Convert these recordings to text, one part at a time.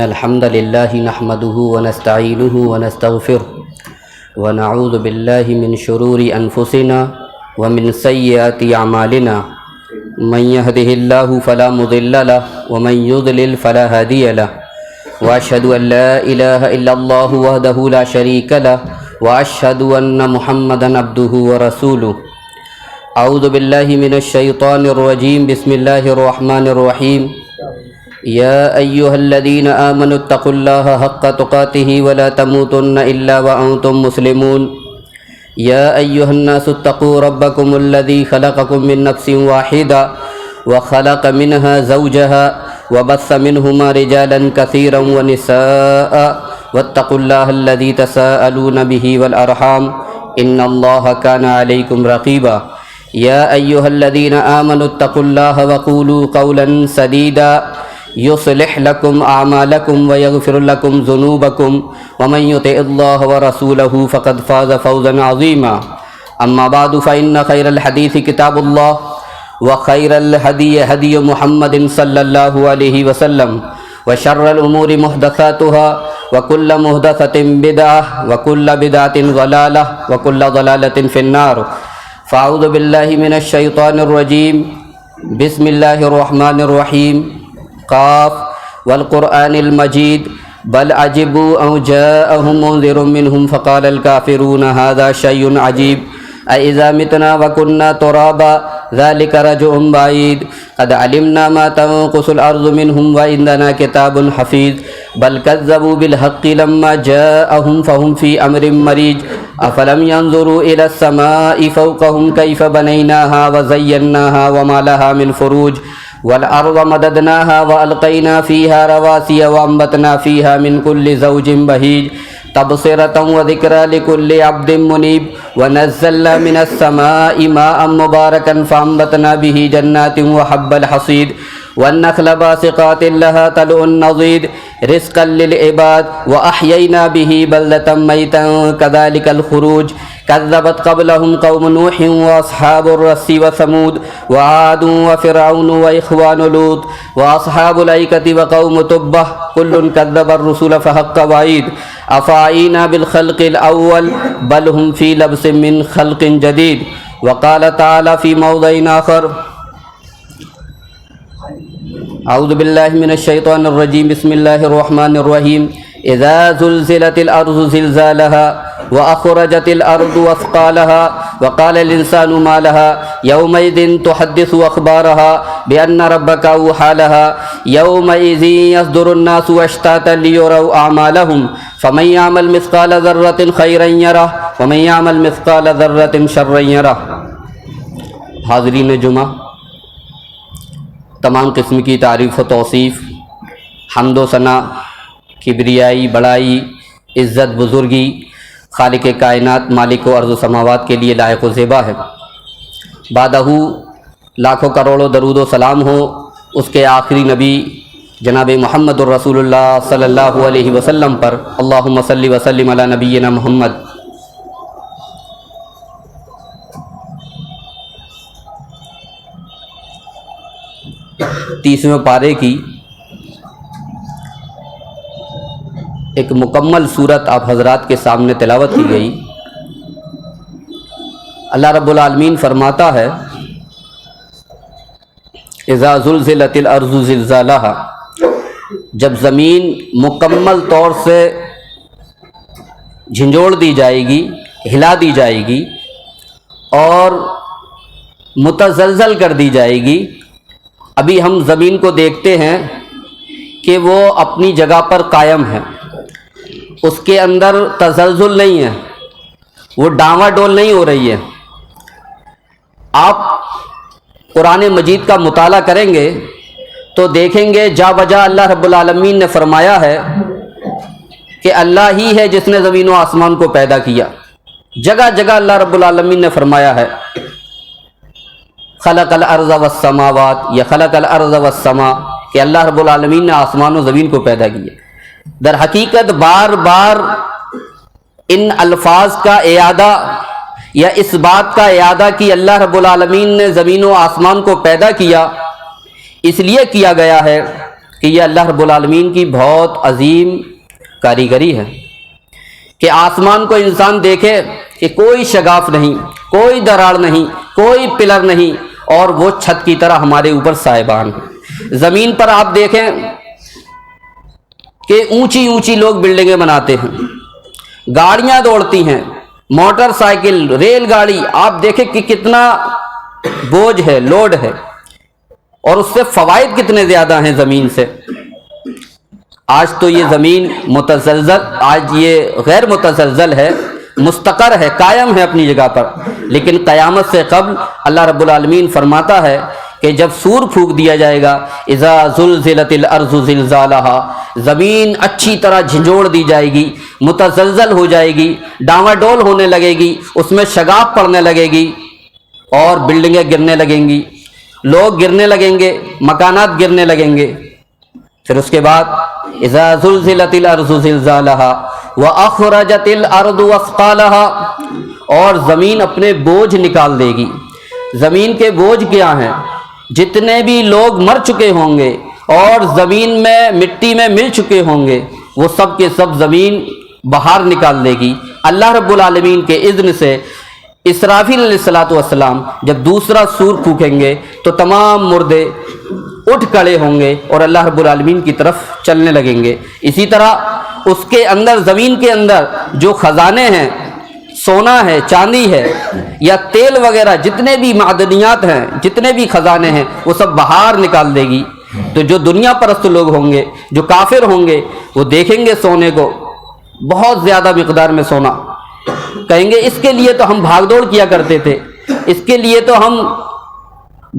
الحمد لله نحمده ونستعينه ونستغفره ونعوذ بالله من شرور أنفسنا ومن سيئات أعمالنا من يهده الله فلا مضل له ومن يضلل فلا هادي له وأشهد أن لا إله إلا الله وحده لا شريك له وأشهد أن محمدا عبده ورسوله. أعوذ بالله من الشيطان الرجيم. بسم الله الرحمن الرحيم. يا أيها الذين آمنوا اتقوا الله حق تقاته ولا تموتن إلا وأنتم مسلمون. يا أيها الناس اتقوا ربكم الذي خلقكم من نفس واحدة وخلق منها زوجها وبث منهما رجالا كثيرا ونساء واتقوا الله الذي تساءلون به والأرحام إن الله كان عليكم رقيبا. يا أيها الذين آمنوا اتقوا الله وقولوا قولا سديدا يصلح لكم أعمالكم ويغفر لكم ذنوبكم ومن يطع الله ورسوله فقد فاز فوزا عظيما. أما بعد فإن خير الحديث كتاب الله وخير الهدي هدي محمد صلى الله عليه وسلم وشر الأمور محدثاتها وكل محدثة بدعة وكل بدعة ضلالة وكل ضلالة في النار. فأعوذ بالله من الشيطان الرجيم. بسم الله الرحمن الرحيم. قاف والقرآن المجيد بل عجبوا أن جاءهم منذر منهم فقال الكافرون هذا شيء عجيب أإذا متنا وكنا ترابا ذلك رجع بعيد قد علمنا ما تنقص الأرض منهم وعندنا كتاب حفيظ بل كذبوا بالحق لما جاءهم فهم في أمر مريج أفلم ينظروا إلى السماء فوقهم كيف بنيناها وزيناها وما لها من فروج والأرض مددناها وألقينا فيها رواسي وأنبتنا فيها من كل زوج بهيج تبصرة وذكرى لكل عبد منيب ونزلنا من السماء ماء مباركا فأنبتنا به جنات وحب الحصيد والنخل باسقات لها طلع نضيد رزقا للعباد وأحيينا به بلدة ميتا كذلك الخروج كذبت قبلهم قوم نوح وأصحاب الرس وثمود وعاد وفرعون وإخوان لوط وأصحاب الأيكة وقوم تبة كل كذب الرسل فحق وعيد أفعينا بالخلق الأول بل هم في لبس من خلق جديد. وقال تعالى في موضع آخر أعوذ بالله من الشيطان الرجيم. بسم الله الرحمن الرحيم. إذا زلزلت الأرض زلزالها وأخرجت الأرض أثقالها وقال الإنسان ما لها يومئذ تحدث أخبارها بأن ربك أوحى لها يومئذ يصدر الناس أشتاتا ليروا أعمالهم فمن يعمل مثقال ذرة خيرا يره ومن يعمل مثقال ذرة شرا يره. حاضرین جمعہ، تمام قسم کی تعریف و توصیف، حمد و ثنا، کبریائی، بڑائی، عزت، بزرگی خالق کائنات مالک و ارض و سماوات کے لیے لائق و زیبا ہے. بعدہ لاکھوں کروڑوں درود و سلام ہو اس کے آخری نبی جناب محمد الرسول اللہ صلی اللہ علیہ وسلم پر. اللہم صلی وسلم علی نبینا محمد. تیسویں پارے کی ایک مکمل صورت آپ حضرات کے سامنے تلاوت کی گئی. اللہ رب العالمین فرماتا ہے اذا زلزلت الارض زلزالها، جب زمین مکمل طور سے جھنجھوڑ دی جائے گی، ہلا دی جائے گی اور متزلزل کر دی جائے گی. ابھی ہم زمین کو دیکھتے ہیں کہ وہ اپنی جگہ پر قائم ہے، اس کے اندر تزلزل نہیں ہے، وہ ڈاواں ڈول نہیں ہو رہی ہے. آپ قرآن مجید کا مطالعہ کریں گے تو دیکھیں گے جا بجا اللہ رب العالمین نے فرمایا ہے کہ اللہ ہی ہے جس نے زمین و آسمان کو پیدا کیا. جگہ جگہ اللہ رب العالمین نے فرمایا ہے خلق الارض والسماوات یا خلق الارض والسماء، کہ اللہ رب العالمین نے آسمان و زمین کو پیدا کیا. در حقیقت بار بار ان الفاظ کا اعادہ یا اس بات کا اعادہ کہ اللہ رب العالمین نے زمین و آسمان کو پیدا کیا اس لیے کیا گیا ہے کہ یہ اللہ رب العالمین کی بہت عظیم کاریگری ہے کہ آسمان کو انسان دیکھے کہ کوئی شگاف نہیں، کوئی دراڑ نہیں، کوئی پلر نہیں، اور وہ چھت کی طرح ہمارے اوپر سائبان ہے۔ زمین پر آپ دیکھیں کہ اونچی اونچی لوگ بلڈنگیں بناتے ہیں، گاڑیاں دوڑتی ہیں، موٹر سائیکل، ریل گاڑی، آپ دیکھیں کہ کتنا بوجھ ہے، لوڈ ہے، اور اس سے فوائد کتنے زیادہ ہیں زمین سے۔ آج تو یہ زمین متزلزل، آج یہ غیر متزلزل ہے، مستقر ہے، قائم ہے اپنی جگہ پر، لیکن قیامت سے قبل اللہ رب العالمین فرماتا ہے کہ جب سور پھونک دیا جائے گا، اذا زلزلت الارض زلزالہا، زمین اچھی طرح جھنجھوڑ دی جائے گی، متزلزل ہو جائے گی، ڈاواں ڈول ہونے لگے گی، اس میں شگاف پڑنے لگے گی، اور بلڈنگیں گرنے لگیں گی، لوگ گرنے لگیں گے، مکانات گرنے لگیں گے۔ پھر اس کے بعد اذا زلزلت الارض زلزالہا واخرجت الارض اثقالہا، اور زمین اپنے بوجھ نکال دے گی۔ زمین کے بوجھ کیا ہیں؟ جتنے بھی لوگ مر چکے ہوں گے اور زمین میں مٹی میں مل چکے ہوں گے، وہ سب کے سب زمین باہر نکال دے گی اللہ رب العالمین کے اذن سے۔ اسرافیل علیہ السلام جب دوسرا سور پھونکیں گے تو تمام مردے اٹھ کھڑے ہوں گے اور اللہ رب العالمین کی طرف چلنے لگیں گے۔ اسی طرح اس کے اندر، زمین کے اندر جو خزانے ہیں، سونا ہے، چاندی ہے، یا تیل وغیرہ، جتنے بھی معدنیات ہیں، جتنے بھی خزانے ہیں، وہ سب باہر نکال دے گی۔ تو جو دنیا پرست لوگ ہوں گے، جو کافر ہوں گے، وہ دیکھیں گے سونے کو، بہت زیادہ مقدار میں سونا، کہیں گے اس کے لیے تو ہم بھاگ دوڑ کیا کرتے تھے، اس کے لیے تو ہم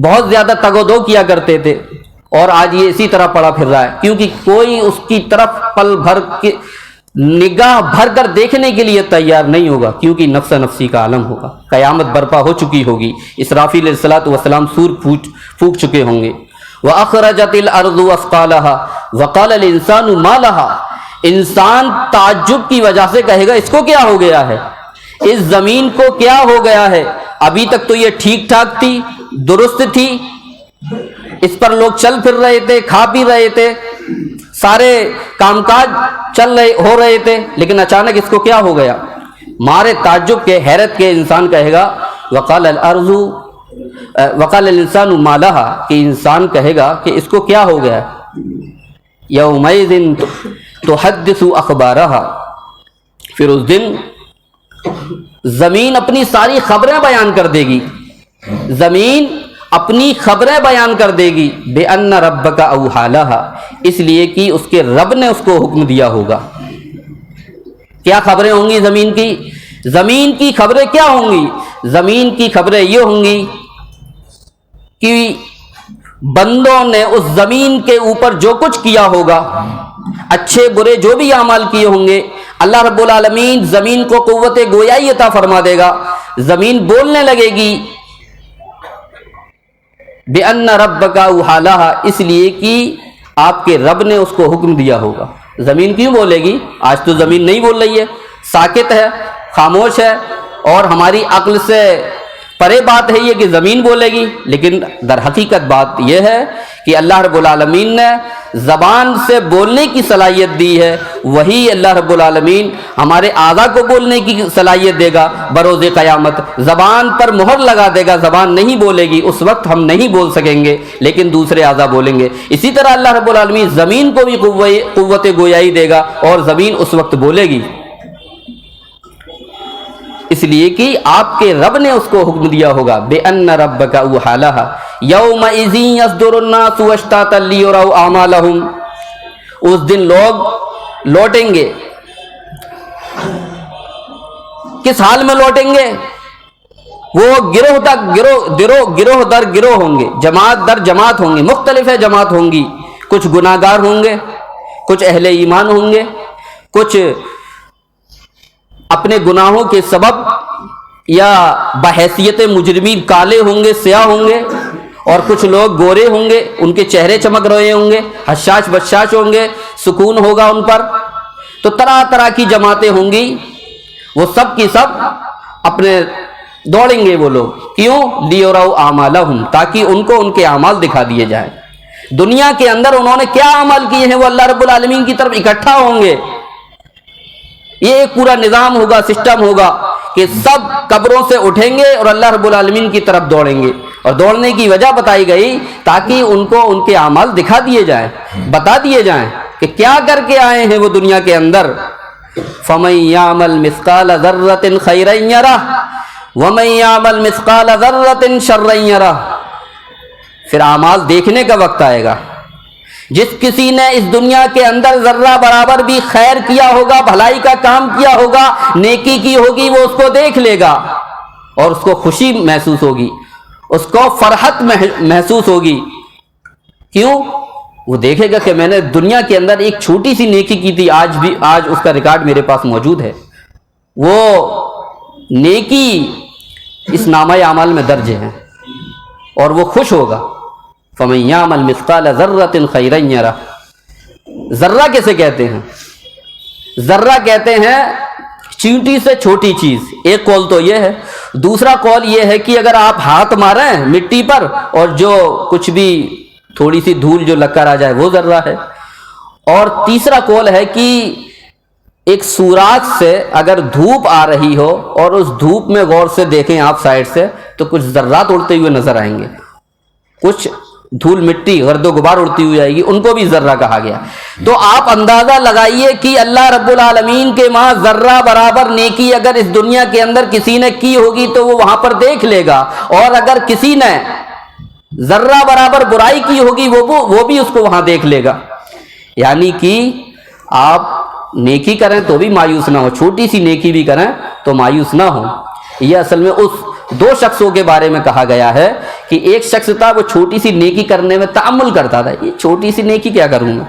بہت زیادہ تگ و دو کیا کرتے تھے، اور آج یہ اسی طرح پڑا پھر رہا ہے، کیونکہ کوئی اس کی طرف پل بھر کے نگاہ بھر کر دیکھنے کے لیے تیار نہیں ہوگا، کیونکہ نفس نفسی کا عالم ہوگا، قیامت برپا ہو چکی ہوگی، اسرافیل علیہ السلام سور پھونک چکے ہوں گے۔ وَأَخْرَجَتِ الْأَرْضُ أَثْقَالَهَا وَقَالَ الْإِنسَانُ مَا لَهَا، انسان تعجب کی وجہ سے کہے گا اس کو کیا ہو گیا ہے، اس زمین کو کیا ہو گیا ہے، ابھی تک تو یہ ٹھیک ٹھاک تھی، درست تھی، اس پر لوگ چل پھر رہے تھے، کھا پی رہے تھے، سارے کام کاج ہو رہے تھے، لیکن اچانک اس کو کیا ہو گیا۔ مارے تعجب کے، حیرت کے انسان کہے گا وقال الارض وقال الانسان ما لها، کہ انسان کہے گا کہ اس کو کیا ہو گیا۔ یومئذ تحدث اخبارها، پھر اس دن زمین اپنی ساری خبریں بیان کر دے گی، زمین اپنی خبریں بیان کر دے گی، بِأَنَّ رَبَّكَ أَوْحَىٰ لَهَا، اس لیے کہ اس کے رب نے اس کو حکم دیا ہوگا۔ کیا خبریں ہوں گی زمین کی؟ زمین کی خبریں کیا ہوں گی؟ زمین کی خبریں یہ ہوں گی کہ بندوں نے اس زمین کے اوپر جو کچھ کیا ہوگا، اچھے برے جو بھی اعمال کیے ہوں گے، اللہ رب العالمین زمین کو قوت گویائی عطا فرما دے گا، زمین بولنے لگے گی بِأَنَّ رَبَّكَ أَوْحَىٰ لَهَا، اس لیے کہ آپ کے رب نے اس کو حکم دیا ہوگا۔ زمین کیوں بولے گی؟ آج تو زمین نہیں بول رہی ہے، ساکت ہے، خاموش ہے، اور ہماری عقل سے پرے بات ہے یہ کہ زمین بولے گی، لیکن در حقیقت بات یہ ہے کہ اللہ رب العالمین نے زبان سے بولنے کی صلاحیت دی ہے، وہی اللہ رب العالمین ہمارے اعضاء کو بولنے کی صلاحیت دے گا بروز قیامت، زبان پر مہر لگا دے گا، زبان نہیں بولے گی، اس وقت ہم نہیں بول سکیں گے، لیکن دوسرے اعضاء بولیں گے۔ اسی طرح اللہ رب العالمین زمین کو بھی قوت گویائی دے گا، اور زمین اس وقت بولے گی، اس لیے کہ آپ کے رب نے اس کو حکم دیا ہوگا بِأَنَّ رَبَّكَ أَوْحَىٰ لَهَا يَوْمَئِذٍ يَصْدُرُ النَّاسُ أَشْتَاتًا لِيُرَوْا أَعْمَالَهُمْ، اس دن لوگ لوٹیں گے، کس حال میں لوٹیں گے؟ وہ گروہ در گروہ ہوں گے، جماعت در جماعت ہوں گے، مختلف جماعت ہوں گی، کچھ گناہ گار ہوں گے، کچھ اہل ایمان ہوں گے، کچھ اپنے گناہوں کے سبب یا بحیثیت مجرمین کالے ہوں گے، سیاہ ہوں گے، اور کچھ لوگ گورے ہوں گے، ان کے چہرے چمک رہے ہوں گے، حشاش بشاش ہوں گے، سکون ہوگا ان پر۔ تو طرح طرح کی جماعتیں ہوں گی، وہ سب کی سب اپنے دوڑیں گے وہ لوگ، کیوں؟ لیوروا اعمالہم، تاکہ ان کو ان کے اعمال دکھا دیے جائیں۔ دنیا کے اندر انہوں نے کیا عمل کیے ہیں وہ اللہ رب العالمین کی طرف اکٹھا ہوں گے. یہ ایک پورا نظام ہوگا, سسٹم ہوگا کہ سب قبروں سے اٹھیں گے اور اللہ رب العالمین کی طرف دوڑیں گے. اور دوڑنے کی وجہ بتائی گئی تاکہ ان کو ان کے اعمال دکھا دیے جائیں, بتا دیے جائیں کہ کیا کر کے آئے ہیں وہ دنیا کے اندر. فَمَن يَعْمَلْ مِثْقَالَ ذَرَّةٍ خَيْرًا يَرَهُ وَمَن يَعْمَلْ مِثْقَالَ ذَرَّةٍ شَرًّا يَرَهُ. پھر اعمال دیکھنے کا وقت آئے گا. جس کسی نے اس دنیا کے اندر ذرہ برابر بھی خیر کیا ہوگا, بھلائی کا کام کیا ہوگا, نیکی کی ہوگی, وہ اس کو دیکھ لے گا اور اس کو خوشی محسوس ہوگی, اس کو فرحت محسوس ہوگی. کیوں؟ وہ دیکھے گا کہ میں نے دنیا کے اندر ایک چھوٹی سی نیکی کی تھی, آج اس کا ریکارڈ میرے پاس موجود ہے. وہ نیکی اس نامہ اعمال میں درج ہے اور وہ خوش ہوگا. فَمَن يَعْمَلْ مِثْقَالَ ذَرَّةٍ خَيْرًا يَرَهُ. ذرہ کیسے کہتے ہیں؟ ذرہ کہتے ہیں چینٹی سے چھوٹی چیز. ایک قول تو یہ ہے. دوسرا قول یہ ہے کہ اگر آپ ہاتھ ماریں مٹی پر اور جو کچھ بھی تھوڑی سی دھول جو لگ کر آ جائے وہ ذرہ ہے. اور تیسرا قول ہے کہ ایک سوراخ سے اگر دھوپ آ رہی ہو اور اس دھوپ میں غور سے دیکھیں آپ سائڈ سے تو کچھ ذرات اڑتے ہوئے نظر آئیں گے, کچھ دھول مٹی گرد و غبار اڑتی ہوئی آئے گی, ان کو بھی ذرہ کہا گیا. تو آپ اندازہ لگائیے کہ اللہ رب العالمین کے وہاں ذرہ برابر نیکی اگر اس دنیا کے اندر کسی نے کی ہوگی تو وہ وہاں پر دیکھ لے گا, اور اگر کسی نے ذرہ برابر برائی کی ہوگی وہ بھی اس کو وہاں دیکھ لے گا. یعنی کہ آپ نیکی کریں تو بھی مایوس نہ ہو, چھوٹی سی نیکی بھی کریں تو مایوس نہ ہو. یہ اصل میں اس دو شخصوں کے بارے میں کہا گیا ہے کہ ایک شخص تھا وہ چھوٹی سی نیکی کرنے میں تأمل کرتا تھا. یہ چھوٹی سی نیکی کیا کروں میں,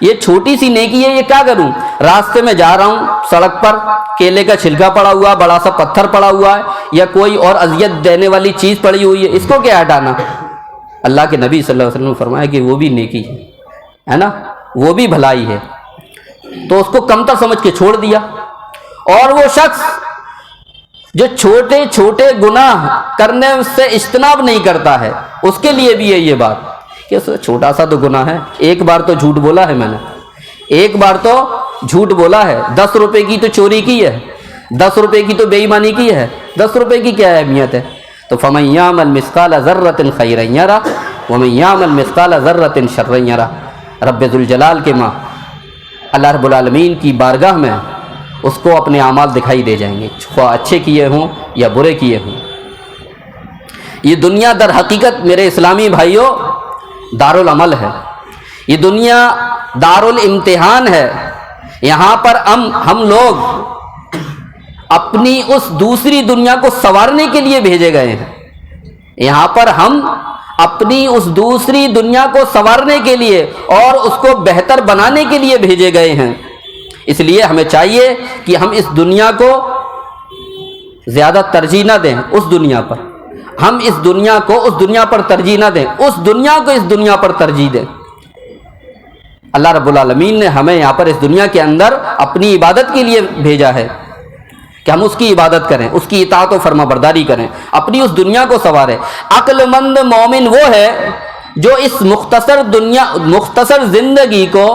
یہ چھوٹی سی نیکی ہے, یہ کیا کروں. راستے میں جا رہا ہوں, سڑک پر کیلے کا چھلکا پڑا ہوا, بڑا سا پتھر پڑا ہوا ہے, یا کوئی اور اذیت دینے والی چیز پڑی ہوئی ہے, اس کو کیا ہٹانا. اللہ کے نبی صلی اللہ علیہ وسلم نے فرمایا کہ وہ بھی نیکی ہے نا, وہ بھی بھلائی ہے. تو اس کو کمتر سمجھ کے چھوڑ دیا. اور وہ شخص جو چھوٹے چھوٹے گناہ کرنے سے اجتناب نہیں کرتا ہے, اس کے لیے بھی ہے یہ بات کہ چھوٹا سا تو گناہ ہے, ایک بار تو جھوٹ بولا ہے میں نے, ایک بار تو جھوٹ بولا ہے, 10 روپے کی تو چوری کی ہے, 10 روپے کی تو بے ایمانی کی ہے, 10 روپے کی کیا اہمیت ہے. تو فَمَن يَعْمَلْ مِثْقَالَ ذَرَّةٍ خَيْرًا يَرَهُ وَمَن يَعْمَلْ مِثْقَالَ ذَرَّةٍ شَرًّا يَرَهُ. رب ذوالجلال کے ماں اللہ رب العالمین کی بارگاہ میں اس کو اپنے اعمال دکھائی دے جائیں گے, خواہ اچھے کیے ہوں یا برے کیے ہوں. یہ دنیا در حقیقت میرے اسلامی بھائیوں دارالعمل ہے, یہ دنیا دارالامتحان ہے. یہاں پر ہم لوگ اپنی اس دوسری دنیا کو سنوارنے کے لیے بھیجے گئے ہیں. یہاں پر ہم اپنی اس دوسری دنیا کو سنوارنے کے لیے اور اس کو بہتر بنانے کے لیے بھیجے گئے ہیں. اس لیے ہمیں چاہیے کہ ہم اس دنیا کو زیادہ ترجیح نہ دیں اس دنیا پر, ہم اس دنیا کو اس دنیا پر ترجیح نہ دیں, اس دنیا کو اس دنیا پر ترجیح دیں. اللہ رب العالمین نے ہمیں یہاں پر اس دنیا کے اندر اپنی عبادت کے لیے بھیجا ہے کہ ہم اس کی عبادت کریں, اس کی اطاعت و فرما برداری کریں, اپنی اس دنیا کو سنواریں. عقل مند مومن وہ ہے جو اس مختصر زندگی کو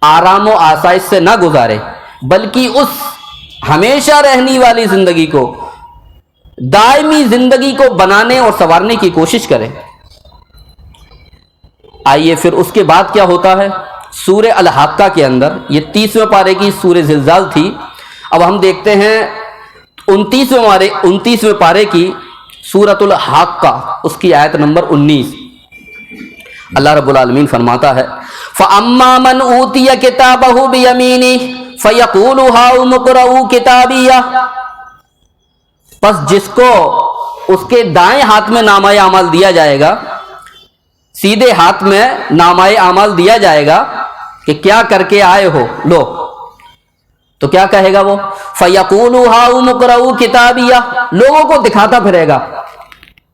آرام و آسائش سے نہ گزارے, بلکہ اس ہمیشہ رہنے والی زندگی کو, دائمی زندگی کو بنانے اور سنوارنے کی کوشش کرے. آئیے پھر اس کے بعد کیا ہوتا ہے. سورہ الحاقہ کے اندر, یہ 30ویں پارے کی سورہ زلزال تھی. اب ہم دیکھتے ہیں 29ویں پارے کی سورۃ الحاقہ, اس کی آیت نمبر 19. اللہ رب العالمین فرماتا ہے فَأَمَّا مَنْ أُوتِيَ كِتَابَهُ بِيَمِينِهِ فَيَقُولُ هَاؤُمُ اقْرَءُوا كِتَابِيَهْ. پس جس کو اس کے دائیں ہاتھ میں نامہ اعمال دیا جائے گا, سیدھے ہاتھ میں نامہ اعمال دیا جائے گا کہ کیا کر کے آئے ہو, لو, تو کیا کہے گا وہ, فَيَقُولُ هَاؤُمُ اقْرَءُوا كِتَابِيَهْ. لوگوں کو دکھاتا پھرے گا,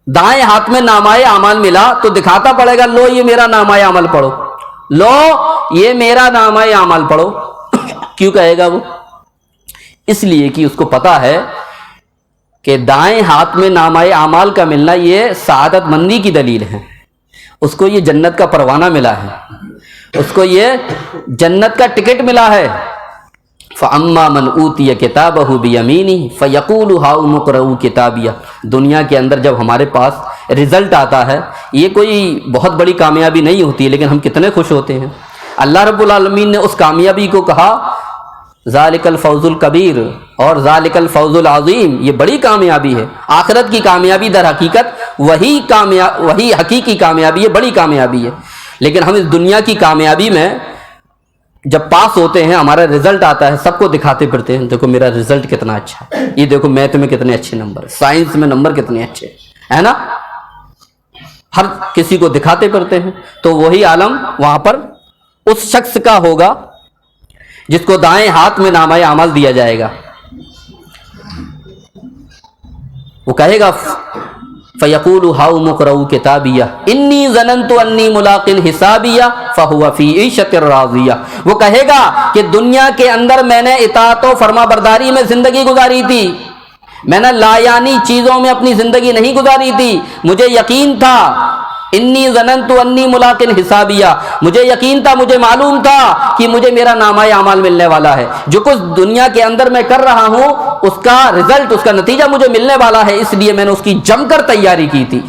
دائیں ہاتھ میں نامہ اعمال ملا تو دکھاتا پڑے گا, لو یہ میرا نامہ اعمال پڑھو, لو یہ میرا نامہ اعمال پڑھو. کیوں کہے گا وہ؟ اس لیے کہ اس کو پتا ہے کہ دائیں ہاتھ میں نامہ اعمال کا ملنا یہ سعادت مندی کی دلیل ہے، اس کو یہ جنت کا پروانہ ملا ہے، اس کو یہ جنت کا ٹکٹ ملا ہے۔ فَأَمَّا مَنْ أُوتِيَ كِتَابَهُ بِيَمِينِهِ فَيَقُولُ هَاؤُمُ اقْرَءُوا كِتَابِيَهْ۔ دنیا کے اندر جب ہمارے پاس رزلٹ آتا ہے، یہ کوئی بہت بڑی کامیابی نہیں ہوتی، لیکن ہم کتنے خوش ہوتے ہیں۔ اللہ رب العالمین نے اس کامیابی کو کہا ذالک الفوز الکبیر اور ذالک الفوز العظیم، یہ بڑی کامیابی ہے۔ آخرت کی کامیابی در حقیقت وہی حقیقی کامیابی ہے، بڑی کامیابی ہے۔ لیکن ہم اس دنیا کی کامیابی میں جب پاس ہوتے ہیں، ہمارا رزلٹ آتا ہے، سب کو دکھاتے پھرتے ہیں، دیکھو میرا رزلٹ کتنا اچھا ہے، یہ دیکھو میتھ میں کتنے اچھے نمبر، سائنس میں نمبر کتنے اچھے ہے نا، ہر کسی کو دکھاتے پھرتے ہیں۔ تو وہی عالم وہاں پر اس شخص کا ہوگا جس کو دائیں ہاتھ میں نامہ اعمال دیا جائے گا۔ وہ کہے گا فَيَقُولُ هَاؤُمُ اقْرَءُوا كِتَابِيَهْ إِنِّي ظَنَنْتُ أَنِّي مُلَاقٍ حِسَابِيَهْ فَهُوَ فِي عِيشَةٍ رَاضِيَةٍ۔ وہ کہے گا کہ دنیا کے اندر میں نے اطاعت و فرما برداری میں زندگی گزاری تھی، میں نے لا یعنی چیزوں میں اپنی زندگی نہیں گزاری تھی، مجھے یقین تھا انی ظننت انی ملاق حسابیہ، مجھے یقین تھا، مجھے معلوم تھا کہ مجھے میرا نامہ اعمال ملنے والا ہے، جو کچھ دنیا کے اندر میں کر رہا ہوں اس کا رزلٹ، اس کا نتیجہ مجھے ملنے والا ہے، اس لیے میں نے اس کی جم کر تیاری کی تھی۔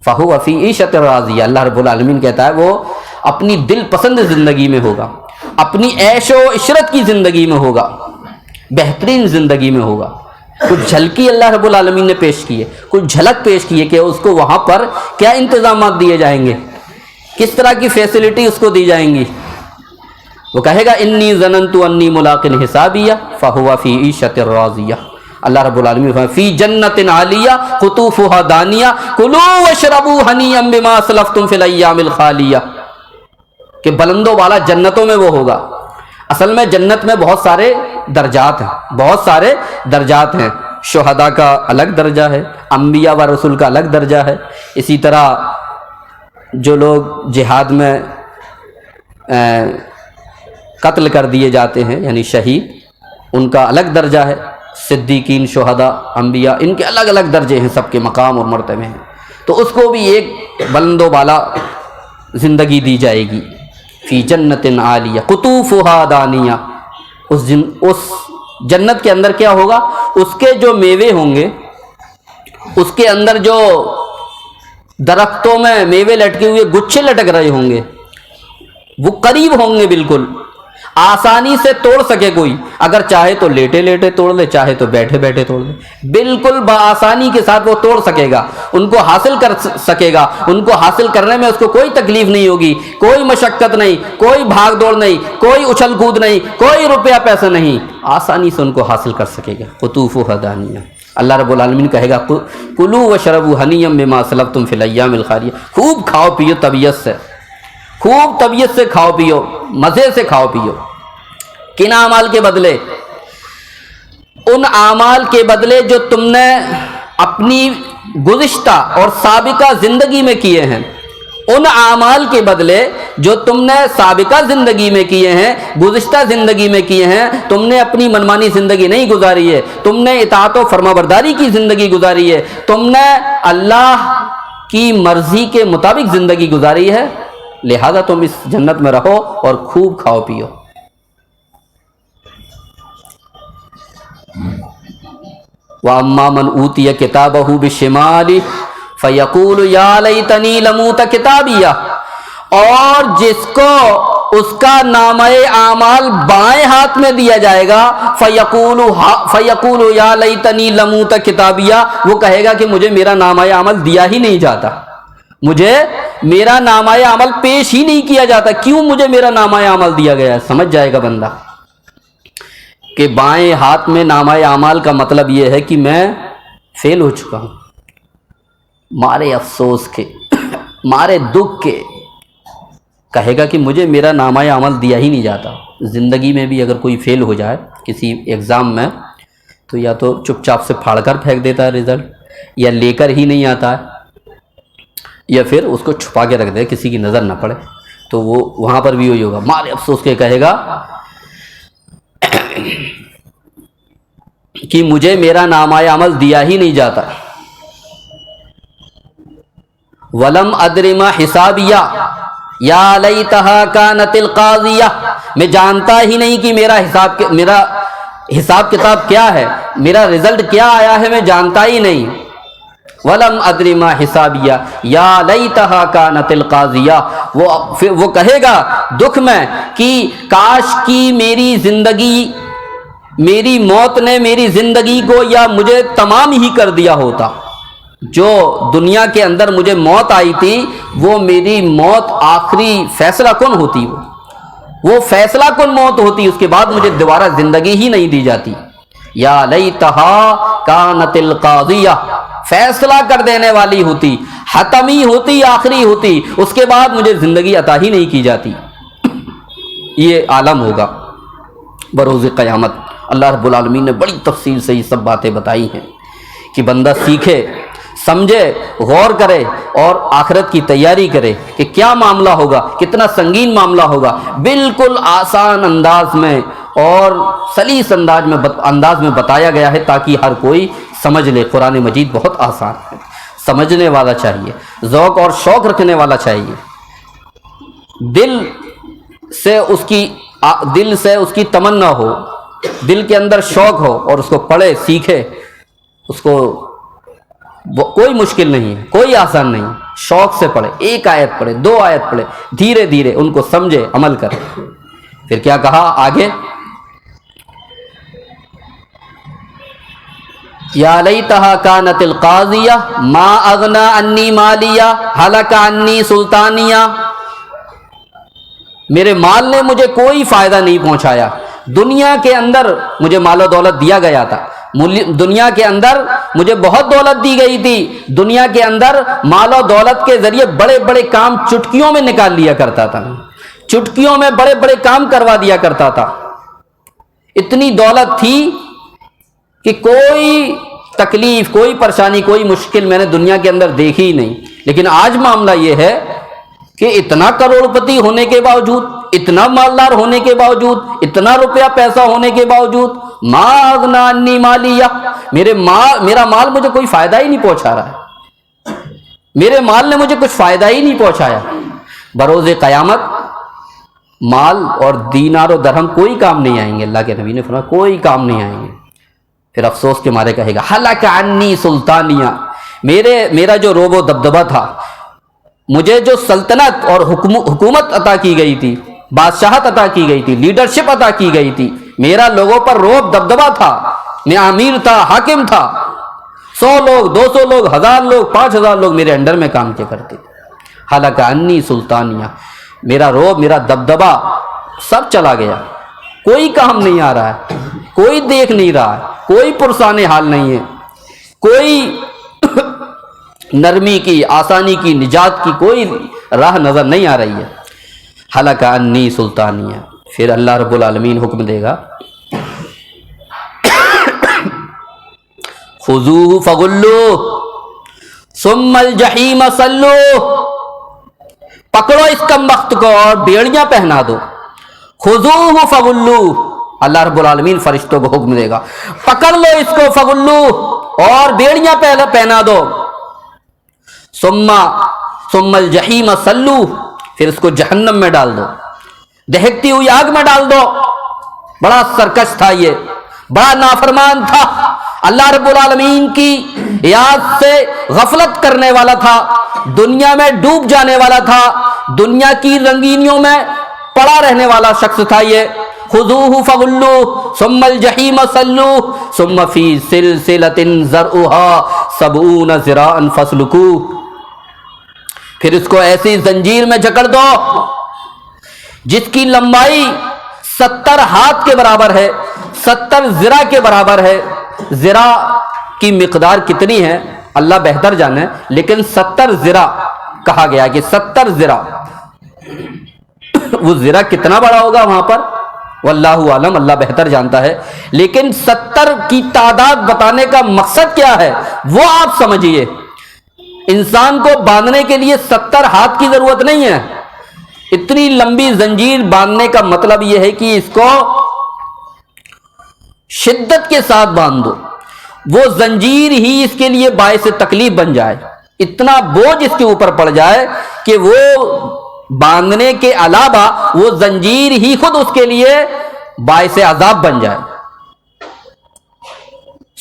فَهُوَ فِي عِيشَةٍ رَاضِيَةٍ، اللہ رب العالمین کہتا ہے وہ اپنی دل پسند زندگی میں ہوگا، اپنی عیش و عشرت کی زندگی میں ہوگا، بہترین زندگی میں ہوگا۔ کچھ جھلکی اللہ رب العالمین نے پیش کی ہے، کچھ جھلک پیش کی ہے کہ اس کو وہاں پر کیا انتظامات دیے جائیں گے، کس طرح کی فیسلٹی اس کو دی جائیں گی۔ وہ کہے گا انی ظننت انی ملاق حسابیہ فہو فی عیشۃ راضیہ۔ اللہ رب العالمین فرماتے فی جنت عالیہ قطوفها دانیہ کلوا واشربوا ہنیئا بما اسلفتم فی الایام الخالیہ، کہ بلند و بالا جنتوں میں وہ ہوگا۔ اصل میں جنت میں بہت سارے درجات ہیں، بہت سارے درجات ہیں، شہداء کا الگ درجہ ہے، انبیاء و رسول کا الگ درجہ ہے، اسی طرح جو لوگ جہاد میں قتل کر دیے جاتے ہیں یعنی شہید، ان کا الگ درجہ ہے، صدیقین، شہداء، انبیاء، ان کے الگ الگ درجے ہیں، سب کے مقام اور مرتبے ہیں۔ تو اس کو بھی ایک بلند و بالا زندگی دی جائے گی۔ فی جنت عالیہ قطوفها دانیہ، اس جنت کے اندر کیا ہوگا، اس کے جو میوے ہوں گے، اس کے اندر جو درختوں میں میوے لٹکے ہوئے گچھے لٹک رہے ہوں گے، وہ قریب ہوں گے، بالکل آسانی سے توڑ سکے کوئی، اگر چاہے تو لیٹے لیٹے توڑ لے، چاہے تو بیٹھے بیٹھے توڑ لے، بالکل بآسانی کے ساتھ وہ توڑ سکے گا، ان کو حاصل کر سکے گا، ان کو حاصل کرنے میں اس کو کوئی تکلیف نہیں ہوگی، کوئی مشقت نہیں، کوئی بھاگ دوڑ نہیں، کوئی اچھل کود نہیں، کوئی روپیہ پیسہ نہیں، آسانی سے ان کو حاصل کر سکے گا۔ قطوفها دانیہ، اللہ رب العالمین کہے گا کلوا واشربوا ہنیئا بما اسلفتم فی الایام الخالیہ، خوب کھاؤ پیو طبیعت سے، خوب طبیعت سے کھاؤ پیو، مزے سے کھاؤ پیو۔ کن اعمال کے بدلے؟ ان اعمال کے بدلے جو تم نے اپنی گزشتہ اور سابقہ زندگی میں کیے ہیں، ان اعمال کے بدلے جو تم نے سابقہ زندگی میں کیے ہیں، گزشتہ زندگی میں کیے ہیں، تم نے اپنی منمانی زندگی نہیں گزاری ہے، تم نے اطاعت و فرمانبرداری کی زندگی گزاری ہے، تم نے اللہ کی مرضی کے مطابق زندگی گزاری ہے، لہذا تم اس جنت میں رہو اور خوب کھاؤ پیو۔ وَأَمَّا مَنْ أُوتِيَ كِتَابَهُ بِشِمَالِهِ فَيَقُولُ يَا لَيْتَنِي لَمُوتَ كِتَابِيَهْ، اور جس کو اس کا نامہ اعمال بائیں ہاتھ میں دیا جائے گا، فَيَقُولُ يَا لَيْتَنِي لَمُوتَ كِتَابِيَهْ، وہ کہے گا کہ مجھے میرا نامہ اعمال دیا ہی نہیں جاتا، مجھے میرا نامہ اعمال پیش ہی نہیں کیا جاتا، کیوں مجھے میرا نامہ اعمال دیا گیا ہے؟ سمجھ جائے گا بندہ کہ بائیں ہاتھ میں نامہ اعمال کا مطلب یہ ہے کہ میں فیل ہو چکا ہوں، مارے افسوس کے، مارے دکھ کے کہے گا کہ مجھے میرا نامہ اعمال دیا ہی نہیں جاتا۔ زندگی میں بھی اگر کوئی فیل ہو جائے کسی ایگزام میں تو یا تو چپ چاپ سے پھاڑ کر پھینک دیتا ہے رزلٹ، یا لے کر ہی نہیں آتا ہے، یا پھر اس کو چھپا کے رکھ دے کسی کی نظر نہ پڑے، تو وہ وہاں پر بھی وہی ہوگا، مارے افسوس کے کہے گا کہ مجھے میرا نامہ عمل دیا ہی نہیں جاتا. ولم ادر ما حسابیہ یا لیتہا کانت القاضیہ، میں جانتا ہی نہیں کہ میرا حساب کتاب کیا ہے، میرا رزلٹ کیا آیا ہے، میں جانتا ہی نہیں. ولم ادر ما حسابیہ یا لیتہا کانت القاضیہ، وہ کہے گا دکھ میں کہ کاش کی میری موت نے میری زندگی کو یا مجھے تمام ہی کر دیا ہوتا. جو دنیا کے اندر مجھے موت آئی تھی وہ میری موت آخری فیصلہ کن ہوتی، وہ فیصلہ کن موت ہوتی، اس کے بعد مجھے دوبارہ زندگی ہی نہیں دی جاتی. یا لیتہا کانت القاضیہ، فیصلہ کر دینے والی ہوتی، حتمی ہوتی، آخری ہوتی، اس کے بعد مجھے زندگی عطا ہی نہیں کی جاتی. یہ عالم ہوگا بروز قیامت. اللہ رب العالمین نے بڑی تفصیل سے یہ سب باتیں بتائی ہیں کہ بندہ سیکھے، سمجھے، غور کرے اور آخرت کی تیاری کرے کہ کیا معاملہ ہوگا، کتنا سنگین معاملہ ہوگا. بالکل آسان انداز میں اور سلیس انداز میں بتایا گیا ہے تاکہ ہر کوئی سمجھ لے. قرآن مجید بہت آسان ہے، سمجھنے والا چاہیے، ذوق اور شوق رکھنے والا چاہیے، دل سے اس کی تمنا ہو، دل کے اندر شوق ہو اور اس کو پڑھے، سیکھے. اس کو کوئی مشکل نہیں ہے، کوئی آسان نہیں، شوق سے پڑھے، ایک آیت پڑھے، 2 آیت پڑھے، دھیرے دھیرے ان کو سمجھے، عمل کرے. پھر کیا کہا آگے؟ یا لیتہا کانت القاضیہ ما اغنی عنی مالیہ ہلک عنی سلطانیہ، میرے مال نے مجھے کوئی فائدہ نہیں پہنچایا. دنیا کے اندر مجھے مال و دولت دیا گیا تھا، دنیا کے اندر مجھے بہت دولت دی گئی تھی، دنیا کے اندر مال و دولت کے ذریعے بڑے بڑے کام چٹکیوں میں نکال لیا کرتا تھا، چٹکیوں میں بڑے بڑے کام کروا دیا کرتا تھا. اتنی دولت تھی کہ کوئی تکلیف، کوئی پریشانی، کوئی مشکل میں نے دنیا کے اندر دیکھی ہی نہیں. لیکن آج معاملہ یہ ہے کہ اتنا کروڑپتی ہونے کے باوجود، اتنا مالدار ہونے کے باوجود، اتنا روپیہ پیسہ ہونے کے باوجود، ما اغنی عنی مالیہ، میرا مال مجھے کوئی فائدہ ہی نہیں پہنچا رہا ہے، میرے مال نے مجھے کچھ فائدہ ہی نہیں پہنچایا. بروز قیامت مال اور دینار و درہم کوئی کام نہیں آئیں گے. اللہ کے نبی نے فرمایا کوئی کام نہیں آئیں گے. پھر افسوس کے مارے کہے گا ہلک عنی سلطانیہ، میرا جو روب و دبدبہ تھا، مجھے جو سلطنت اور حکومت عطا کی گئی تھی، بادشاہت عطا کی گئی تھی، لیڈرشپ عطا کی گئی تھی، میرا لوگوں پر روب دبدبہ تھا، میں امیر تھا، حاکم تھا، 100 لوگ، 200 لوگ، 1000 لوگ، 5000 لوگ میرے انڈر میں کام کیا کرتے. ہلک عنی سلطانیہ، میرا روب، میرا دبدبہ سب چلا گیا، کوئی کام نہیں آ رہا ہے، کوئی دیکھ نہیں رہا ہے، کوئی پرسان حال نہیں ہے، کوئی نرمی کی، آسانی کی، نجات کی کوئی راہ نظر نہیں آ رہی ہے. ہلک عنی سلطانیہ. پھر اللہ رب العالمین حکم دے گا خذوہ فغلوہ ثم الجحیم صلوہ، پکڑو اس کمبخت کو اور بیڑیاں پہنا دو. خذوہ فغلوہ، اللہ رب العالمین فرشتوں کو حکم دے گا پکڑ لو اس کو، فغلوہ، اور بیڑیاں پہنا دو. ثم الجحیم صلوہ، پھر اس کو جہنم میں ڈال دو، دہکتی ہوئی آگ میں ڈال دو. بڑا سرکش تھا، یہ بڑا نافرمان تھا، اللہ رب العالمین کی یاد سے غفلت کرنے والا تھا، دنیا میں ڈوب جانے والا تھا، دنیا کی رنگینیوں میں پڑا رہنے والا شخص تھا یہ. خذوہ فغلوہ ثم الجحیم صلوہ ثم فی سلسلۃ ذرعها 70 ذراعا فاسلکوہ، پھر اس کو ایسی زنجیر میں جکڑ دو جس کی لمبائی 70 ہاتھ کے برابر ہے، 70 ذراع کے برابر ہے. ذراع کی مقدار کتنی ہے اللہ بہتر جانے، لیکن 70 ذراع کہا گیا کہ 70 ذراع، وہ ذراع کتنا بڑا ہوگا وہاں پر واللہ عالم، اللہ بہتر جانتا ہے. لیکن 70 کی تعداد بتانے کا مقصد کیا ہے وہ آپ سمجھیے. انسان کو باندھنے کے لیے 70 ہاتھ کی ضرورت نہیں ہے. اتنی لمبی زنجیر باندھنے کا مطلب یہ ہے کہ اس کو شدت کے ساتھ باندھ دو، وہ زنجیر ہی اس کے لیے باعث تکلیف بن جائے، اتنا بوجھ اس کے اوپر پڑ جائے کہ وہ باندھنے کے علاوہ وہ زنجیر ہی خود اس کے لیے باعث عذاب بن جائے۔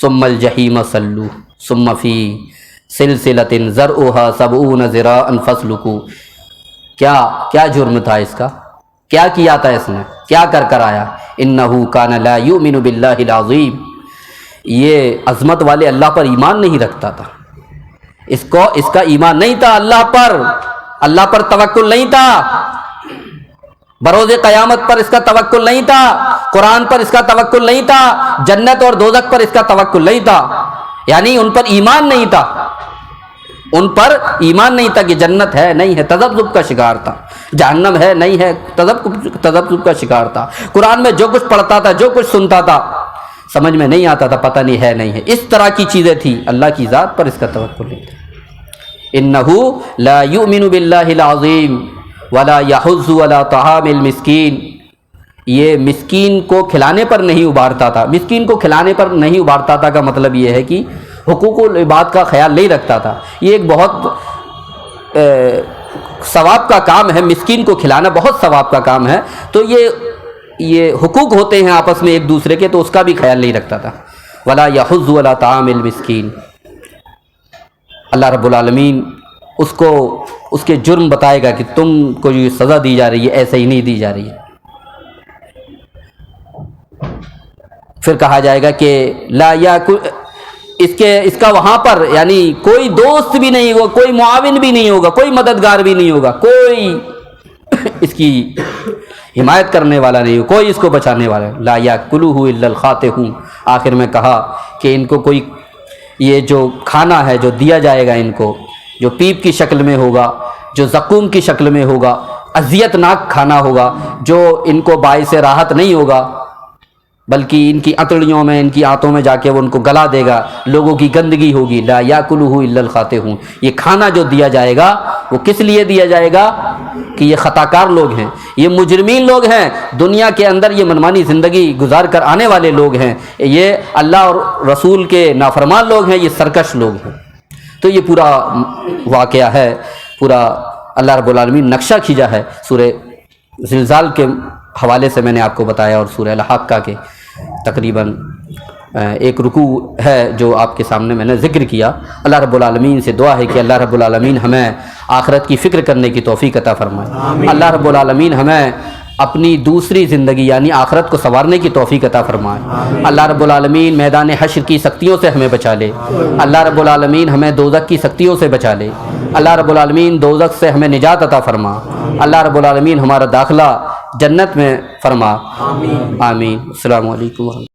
ثم الجحیم صلو ثم فی سلسلۃ ذرعها 70 ذراعا فاسلکوا۔ کیا جرم تھا اس کا؟ کیا کیا تھا اس نے؟ کیا کر آیا؟ انہ کان لا یؤمن باللہ العظیم، یہ عظمت والے اللہ پر ایمان نہیں رکھتا تھا، اس کا ایمان نہیں تھا اللہ پر توکل نہیں تھا، بروز قیامت پر اس کا توکل نہیں تھا، قرآن پر اس کا توکل نہیں تھا، جنت اور دوزخ پر اس کا توکل نہیں تھا، یعنی ان پر ایمان نہیں تھا، کہ جنت ہے نہیں ہے، تذبذب کا شکار تھا، جہنم ہے نہیں ہے، تذبذب کا شکار تھا، قرآن میں جو کچھ پڑھتا تھا، جو کچھ سنتا تھا، سمجھ میں نہیں آتا تھا، پتہ نہیں ہے نہیں ہے، اس طرح کی چیزیں تھی، اللہ کی ذات پر اس کا توکل نہیں تھا۔ انہ لا یؤمن باللہ العظیم ولا یحض علی طعام المسکین، یہ مسکین کو کھلانے پر نہیں ابھارتا تھا۔ مسکین کو کھلانے پر نہیں ابھارتا تھا کا مطلب یہ ہے کہ حقوق العباد کا خیال نہیں رکھتا تھا، یہ ایک بہت ثواب کا کام ہے، مسکین کو کھلانا بہت ثواب کا کام ہے، تو یہ حقوق ہوتے ہیں آپس میں ایک دوسرے کے، تو اس کا بھی خیال نہیں رکھتا تھا۔ ولا یحض علی طعام المسکین، اللہ رب العالمین اس کے جرم بتائے گا کہ تم کو یہ سزا دی جا رہی ہے، ایسے ہی نہیں دی جا رہی ہے۔ پھر کہا جائے گا کہ لا یاکل، اس کا وہاں پر یعنی کوئی دوست بھی نہیں ہوگا، کوئی معاون بھی نہیں ہوگا، کوئی مددگار بھی نہیں ہوگا، کوئی اس کی حمایت کرنے والا نہیں ہوگا، کوئی اس کو بچانے والا نہیں۔ لا یاکلہ الا الخاطئون، آخر میں کہا کہ ان کو کوئی یہ جو کھانا ہے جو دیا جائے گا ان کو، جو پیپ کی شکل میں ہوگا، جو زقوم کی شکل میں ہوگا، اذیت ناک کھانا ہوگا، جو ان کو باعث راحت نہیں ہوگا، بلکہ ان کی اتڑیوں میں، ان کی آنتوں میں جا کے وہ ان کو گلا دے گا، لوگوں کی گندگی ہوگی۔ لا یاکلہ الا الخاطئون، یہ کھانا جو دیا جائے گا وہ کس لیے دیا جائے گا؟ کہ یہ خطاکار لوگ ہیں، یہ مجرمین لوگ ہیں، دنیا کے اندر یہ منمانی زندگی گزار کر آنے والے لوگ ہیں، یہ اللہ اور رسول کے نافرمان لوگ ہیں، یہ سرکش لوگ ہیں۔ تو یہ پورا واقعہ ہے، پورا اللہ رب العالمین نقشہ کھینچا ہے۔ سورہ زلزال کے حوالے سے میں نے آپ کو بتایا، اور سورہ الحاقہ کے تقریباً ایک رکوع ہے جو آپ کے سامنے میں نے ذکر کیا۔ اللہ رب العالمین سے دعا ہے کہ اللہ رب العالمین ہمیں آخرت کی فکر کرنے کی توفیق عطا فرمائے، اللہ رب العالمین ہمیں اپنی دوسری زندگی یعنی آخرت کو سنوارنے کی توفیق عطا فرمائے، اللہ رب العالمین میدان حشر کی سختیوں سے ہمیں بچا لے، اللہ رب العالمین ہمیں دوزخ کی سختیوں سے بچا لے، اللہ رب العالمین دوزخ سے ہمیں نجات عطا فرما، اللہ رب العالمین ہمارا داخلہ جنت میں فرما، آمین۔ السلام علیکم ورحمۃ اللہ۔